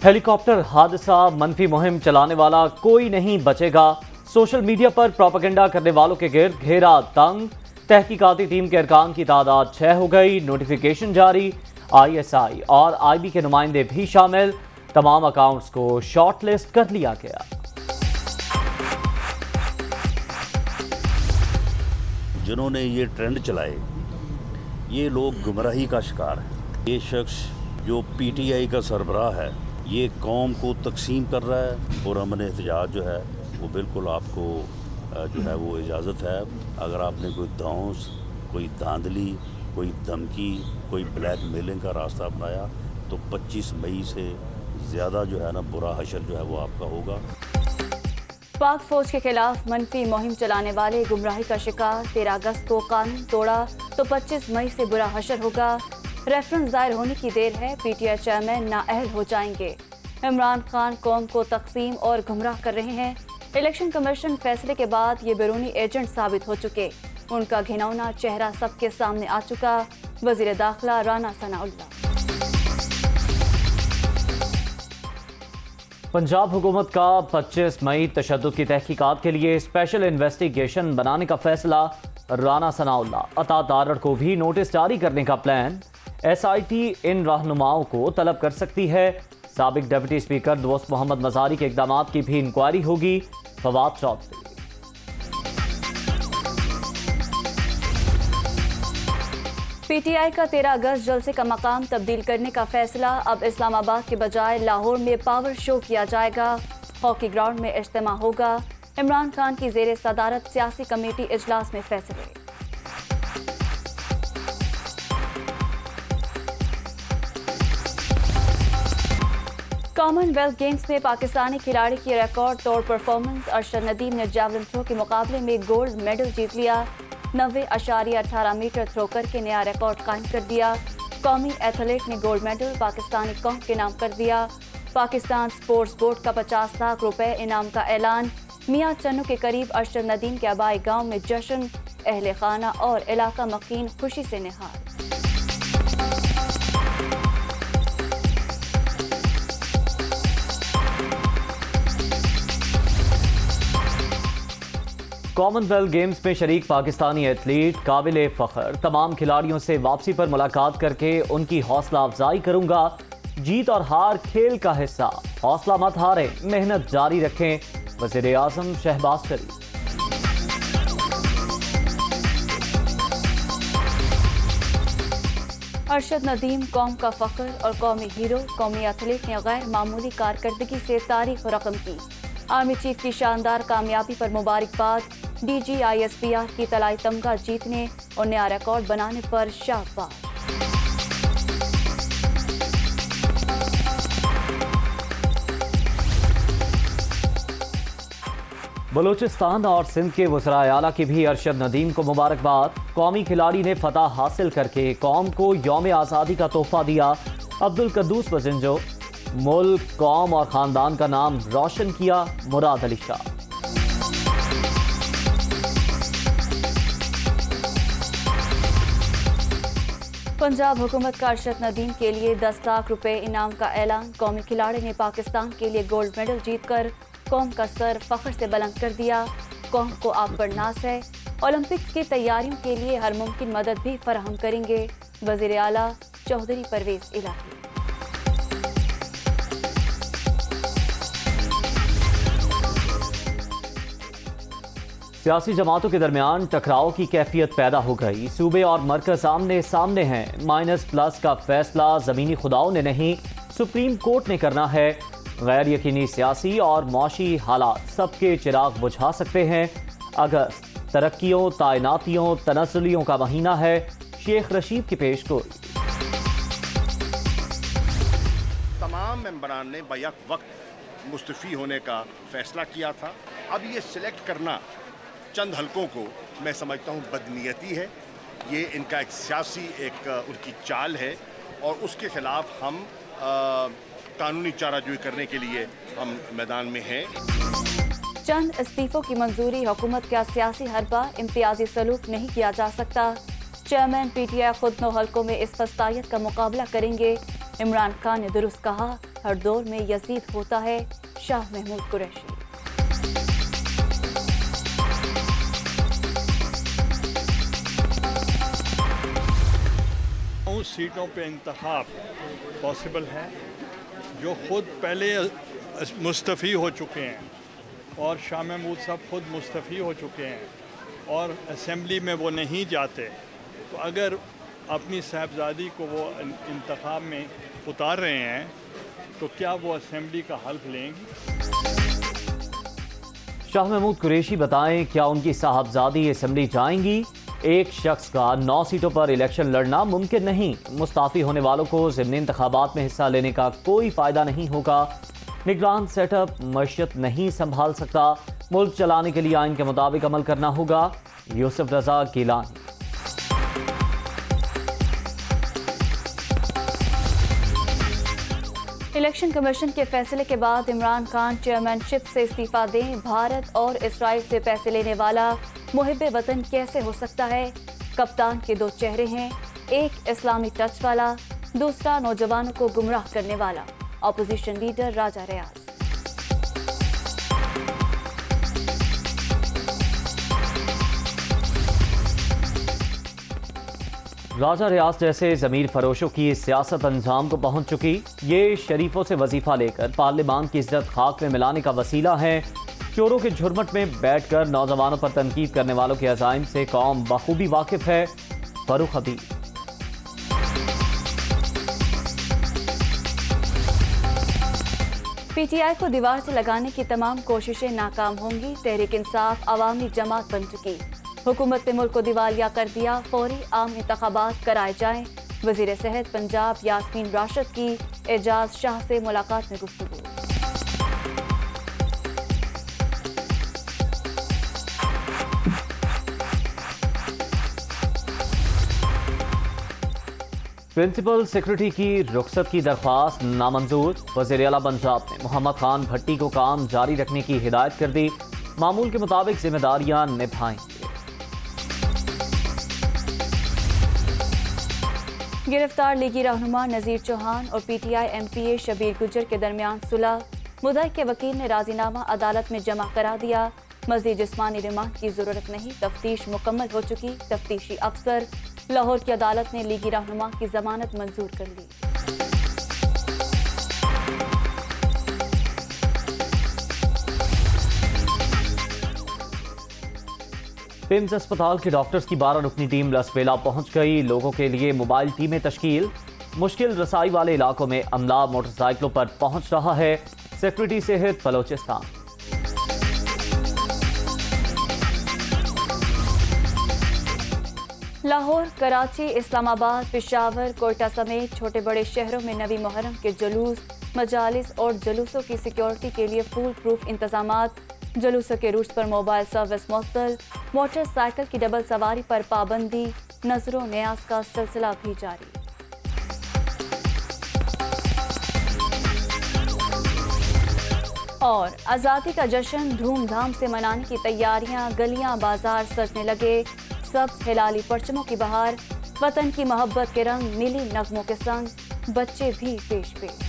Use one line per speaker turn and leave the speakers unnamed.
Helicopter हादसा, मनफी मुहिम चलाने वाला कोई नहीं बचेगा। सोशल मीडिया पर प्रोपेगेंडा करने वालों के गिर्द घेरा तंग। तहकीकाती टीम के अरकान की तादाद 6 हो गई। नोटिफिकेशन जारी। ISI और IB के नुमाइंदे भी शामिल। तमाम अकाउंट्स को शॉर्ट लिस्ट कर लिया गया।
जिन्होंने ये ट्रेंड चलाए, ये लोग गुमराही का शिकार हैं। ये शख्स जो PTI का सरबराह है, ये कौम को तकसीम कर रहा है। और अमन एहतजाज जो है वो बिल्कुल आपको जो है वो इजाज़त है। अगर आपने कोई धौंस, कोई धांधली, कोई धमकी, कोई ब्लैक मेलिंग का रास्ता अपनाया तो 25 मई से ज़्यादा जो है ना बुरा हशर जो है वो आपका होगा।
पाक फौज के खिलाफ मनफी मुहिम चलाने वाले गुमराही का शिकार। 13 अगस्त को कानून तोड़ा तो 25 मई से बुरा हशर होगा। रेफरेंस दायर होने की देर है, PTI चेयरमैन नाअहल हो जाएंगे। इमरान खान कौम को तकसीम और गुमराह कर रहे हैं। इलेक्शन कमीशन फैसले के बाद ये बैरूनी एजेंट साबित हो चुके। उनका घिनौना चेहरा सबके सामने आ चुका। वजीर दाखिला राना सनाउल्लाह।
पंजाब हुकूमत का 25 मई तशद्दुद की तहकीकात के लिए स्पेशल इन्वेस्टिगेशन बनाने का फैसला। राना सनाउल्लाह। अता दारड़ को भी नोटिस जारी करने का प्लान। SIT इन रहनुमाओं को तलब कर सकती है। साबिक डिप्टी स्पीकर दोस्त मोहम्मद मजारी के इकदामात की भी इंक्वायरी होगी। फवाद चौधरी।
PTI का 13 अगस्त जलसे का मकाम तब्दील करने का फैसला। अब इस्लामाबाद के बजाय लाहौर में पावर शो किया जाएगा। हॉकी ग्राउंड में इज्तिमा होगा। इमरान खान की जेर सदारत सियासी कमेटी इजलास में फैसले। कॉमनवेल्थ गेम्स में पाकिस्तानी खिलाड़ी की रिकॉर्ड तोड़ परफॉर्मेंस। अरशद नदीम ने जैवलिन थ्रो के मुकाबले में गोल्ड मेडल जीत लिया। 90.18 मीटर थ्रो करके नया रिकॉर्ड कायम कर दिया। कौमी एथलीट ने गोल्ड मेडल पाकिस्तानी कौम के नाम कर दिया। पाकिस्तान स्पोर्ट्स बोर्ड का 50 लाख रुपए इनाम का ऐलान। मियां चन्नू के करीब अरशद नदीम के आबाई गांव में जश्न। अहले खाना और इलाका मकीन खुशी से निहाल।
कॉमनवेल्थ गेम्स में शरीक पाकिस्तानी एथलीट काबिल फख्र। तमाम खिलाड़ियों से वापसी पर मुलाकात करके उनकी हौसला अफजाई करूंगा। जीत और हार खेल का हिस्सा। हौसला मत हारें, मेहनत जारी रखें। वज़ीर आज़म शहबाज शरीफ।
अरशद नदीम कौम का फख्र और कौमी हीरो। कौमी एथलीट ने गैर मामूली कारकर्दगी से तारीख रकम की। आर्मी चीफ की शानदार कामयाबी पर मुबारकबाद। DG ISPR की तलाई तमगा जीतने और नया रिकॉर्ड बनाने पर शाबाश।
बलूचिस्तान और सिंध के वज़राए आला की भी अरशद नदीम को मुबारकबाद। कौमी खिलाड़ी ने फतह हासिल करके कौम को यौम आज़ादी का तोहफा दिया। अब्दुल कद्दूस बजिंजो। मुल्क, कौम और ख़ानदान का नाम रोशन किया। मुराद अली शाह।
पंजाब हुकूमत का अरशद नदीम के लिए 10 लाख रुपए इनाम का ऐलान। कौमी खिलाड़ी ने पाकिस्तान के लिए गोल्ड मेडल जीतकर कौम का सर फख्र से बुलंद कर दिया। कौम को आप पर नाज है। ओलंपिक्स की तैयारियों के लिए हर मुमकिन मदद भी फराहम करेंगे। वज़ीर आला चौधरी परवेज इलाही।
सियासी जमातों के दरमियान टकराव की कैफियत पैदा हो गई। सूबे और मरकज आमने सामने हैं। -+ का फैसला ज़मीनी खुदाओं ने नहीं, सुप्रीम कोर्ट ने करना है। गैर यकीनी सियासी और मौशी हालात सबके चिराग बुझा सकते हैं। अगस्त तरक्कियों, तैनातियों, तनज़्ज़ुलियों का महीना है। शेख रशीद की पेशगोई।
तमाम मेंबरान ने बैक वक्त मुस्तफ़ी होने का फैसला किया था। अब ये सिलेक्ट करना चंद हलकों को मैं समझता हूँ बदनीयती है। ये इनका एक सियासी उनकी चाल है और उसके खिलाफ हम कानूनी चाराजोई करने के लिए हम मैदान में हैं।
चंद इस्तीफों की मंजूरी। हुकूमत का सियासी हरबा। इम्तियाजी सलूक नहीं किया जा सकता। चेयरमैन PTI खुद 9 हलकों में इस फस्तायत का मुकाबला करेंगे। इमरान खान ने दुरुस्त कहा, हर दौर में यजीद होता है। शाह महमूद कुरैशी।
उस सीटों पे इंतखाब पॉसिबल है जो खुद पहले मुस्तफ़ी हो चुके हैं और शाह महमूद साहब खुद मुस्तफ़ी हो चुके हैं और असेंबली में वो नहीं जाते, तो अगर अपनी साहबजादी को वो इंतखाब में उतार रहे हैं तो क्या वो असेंबली का हल्फ लेंगी?
शाह महमूद कुरैशी बताएं, क्या उनकी साहबजादी असेंबली जाएंगी? एक शख्स का 9 सीटों पर इलेक्शन लड़ना मुमकिन नहीं। मुस्ताफी होने वालों को ज़िमनी इंतखाबात में हिस्सा लेने का कोई फ़ायदा नहीं होगा। निगरान सेटअप मईशत नहीं संभाल सकता। मुल्क चलाने के लिए आइन के मुताबिक अमल करना होगा। यूसुफ रजा गिलानी।
इलेक्शन कमीशन के फैसले के बाद इमरान खान चेयरमैनशिप से इस्तीफा दें। भारत और इसराइल से पैसे लेने वाला मुहिब्बे वतन कैसे हो सकता है? कप्तान के दो चेहरे हैं, एक इस्लामी टच वाला, दूसरा नौजवानों को गुमराह करने वाला। ऑपोजिशन लीडर राजा रियाज।
राजा रियाज जैसे ज़मीर फरोशों की सियासत अंजाम को पहुंच चुकी। ये शरीफों से वजीफा लेकर पार्लियामान की इज्जत खाक में मिलाने का वसीला है। चोरों के झुरमट में बैठकर नौजवानों पर तनकीद करने वालों के अज़ाइम से कौम बखूबी वाकिफ है। फरूख हबीब।
पीटीआई को दीवार से लगाने की तमाम कोशिशें नाकाम होंगी। तहरीक इंसाफ अवामी जमात बन चुकी। हुकूमत ने मुल्क को दिवालिया कर दिया। फौरी आम इंतखाबात कराए जाएं। वजीर सेहत पंजाब यास्मीन राशिद की एजाज शाह से मुलाकात में गुफ्तगू।
प्रिंसिपल सेक्रेटरी की रुखसत की दरख्वास्त नामंजूर। वज़ीर आला पंजाब ने मोहम्मद खान भट्टी को काम जारी रखने की हिदायत कर दी। मामूल के मुताबिक जिम्मेदारियां निभाएंगे।
गिरफ्तार लीगी रहनुमा नज़ीर चौहान और पीटीआई एमपीए शबीर गुजर के दरमियान सुलह। मुद्दई के वकील ने राजीनामा अदालत में जमा करा दिया। मज़ीद जिस्मानी रिमांड की जरूरत नहीं, तफ्तीश मुकम्मल हो चुकी। तफ्तीशी अफसर लाहौर की अदालत ने लीगी रहनुमा की जमानत मंजूर कर ली।
पिम्स अस्पताल के डॉक्टर्स की 12 रुकनी टीम लसबेला पहुंच गई। लोगों के लिए मोबाइल टीमें तश्कील। मुश्किल रसाई वाले इलाकों में अमला मोटरसाइकिलों पर पहुंच रहा है। सेक्रेटरी सेहत बलोचिस्तान।
लाहौर, कराची, इस्लामाबाद, पेशावर, कोयटा समेत छोटे बड़े शहरों में नबी मुहर्रम के जुलूस, मजालिस और जुलूसों की सिक्योरिटी के लिए फुल प्रूफ इंतजामात। जुलूसों के रूट्स पर मोबाइल सर्विस मुअत्तल। मोटरसाइकिल की डबल सवारी पर पाबंदी। नजरों न्याज का सिलसिला भी जारी। और आज़ादी का जश्न धूमधाम से मनाने की तैयारियां। गलियां बाजार सजने लगे। सब्ज हिलाली परचमों की बहार। वतन की मोहब्बत के रंग नीली नगमों के संग। बच्चे भी पेश पेश।